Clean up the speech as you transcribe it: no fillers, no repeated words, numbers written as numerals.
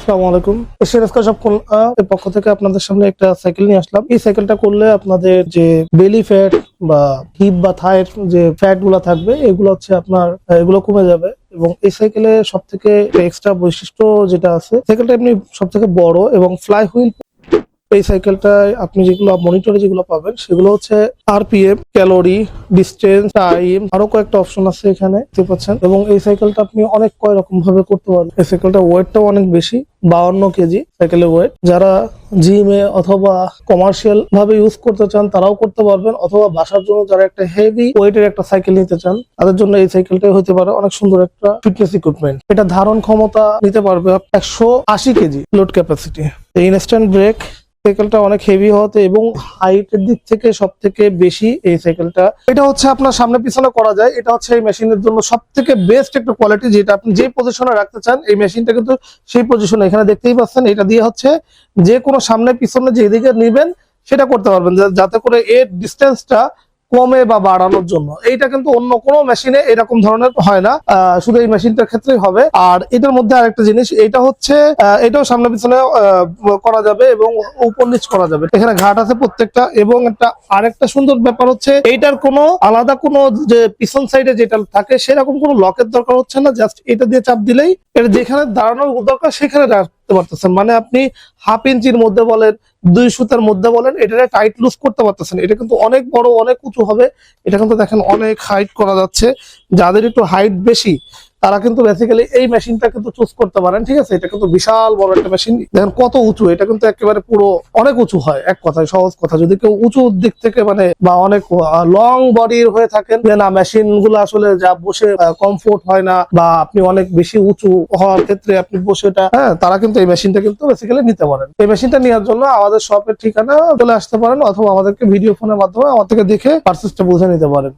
আসসালামু আলাইকুম। Asian sky shop এর পক্ষ থেকে আপনাদের সামনে একটা সাইকেল নিয়ে আসলাম। এই সাইকেলটা করলে আপনাদের যে বেলি ফ্যাট বা হিপ বা থাইয়ের যে ফ্যাট গুলা থাকবে এগুলো হচ্ছে আপনার এগুলো কমে যাবে। এবং এই সাইকেলের সব থেকে এক্সট্রা বৈশিষ্ট্য যেটা আছে, সাইকেলটা এমনি সব থেকে বড় এবং ফ্লাই হুইল। এই সাইকেলটায় আপনি যেগুলো মনিটরে যেগুলো পাবেন সেগুলো হচ্ছে আরপিএম, ক্যালোরি, ডিস্টেন্স, টাইম, আরো কয়েকটা অপশন আছে এখানে দেখতে পাচ্ছেন। এবং এই সাইকেলটা আপনি অনেক কয় রকম ভাবে করতে পারবেন। এই সাইকেলটা ওয়েটটাও অনেক বেশি, 52 কেজি সাইকেলের ওয়েট। যারা জিমে অথবা কমার্শিয়াল ভাবে ইউজ করতে চান তারাও করতে পারবেন, অথবা বাসার জন্য যারা একটা হেভি ওয়েটের একটা সাইকেল নিতে চান তাদের জন্য এই সাইকেলটাই হতে পারে অনেক সুন্দর একটা ফিটনেস ইকুইপমেন্ট। এটা ধারণ ক্ষমতা নিতে পারবে 180 KG load capacity. Instant brake, সাইকেলটা অনেক হেভি হতে এবং হাইটের দিক থেকে সব থেকে বেশি এই সাইকেলটা। এটা হচ্ছে আপনার সামনে পিছনে করা যায়। এটা হচ্ছে এই মেশিনের জন্য সব থেকে বেস্ট একটা কোয়ালিটি, যেটা আপনি যে পজিশনে রাখতে চান এই মেশিনটা কিন্তু সেই পজিশনে এখানে দেখতেই পাচ্ছেন। এটা দিয়ে হচ্ছে যে কোনো সামনে পিছনে যেদিকে নিবেন সেটা করতে পারবেন, যাতে করে এর ডিস্টেন্সটা কমে বা বাড়ানোর জন্য। এইটা কিন্তু অন্য কোনো মেশিনে এরকম ধরনের হয় না, শুধু এই মেশিনটার ক্ষেত্রেই হবে। আর এটার মধ্যে আরেকটা জিনিস, এটা হচ্ছে এটাও সামনে পিছনে করা যাবে এবং উপর নিচ করা যাবে। এখানে ঘাট আছে প্রত্যেকটা। এবং একটা আরেকটা সুন্দর ব্যাপার হচ্ছে এইটার কোনো আলাদা কোনো যে পিছন সাইডে যেটা থাকে সেরকম কোনো লকের দরকার হচ্ছে না। জাস্ট এটা দিয়ে চাপ দিলেই এটা যেখানে দাঁড়ানোর দরকার সেখানে রাখতে পারতেছেন। মানে আপনি হাফ ইঞ্চির মধ্যে বলেন, 2 সুতার মধ্যে বলেন, এটা টাইট লুজ করতে পারতেছেন। এটা কিন্তু অনেক বড়, অনেক উঁচু হবে। এটা কিন্তু দেখেন অনেক হাইট করা যাচ্ছে। যাদের একটু হাইট বেশি তারা কিন্তু বেসিক্যালি এই মেশিনটা কিন্তু চুজ করতে পারেন। ঠিক আছে, এটা কিন্তু বিশাল বড় একটা মেশিন। দেখেন কত উঁচু, এটা কিন্তু একেবারে পুরো অনেক উঁচু হয়। এক কথায়, সহজ কথা, যদি কেউ উঁচু দিক থেকে মানে বা অনেক লং বডির হয়ে থাকেন, যে না মেশিন গুলো আসলে যা বসে কমফোর্ট হয় না, বা আপনি অনেক বেশি উঁচু হওয়ার ক্ষেত্রে আপনি বসে এটা তারা কিন্তু এই মেশিনটা কিন্তু বেসিক্যালি নিতে পারেন। এই মেশিনটা নেওয়ার জন্য আমাদের শপের ঠিকানা চলে আসতে পারেন, অথবা আমাদেরকে ভিডিও ফোনের মাধ্যমে আমার থেকে দেখে পারচেজটা বুঝে নিতে পারেন।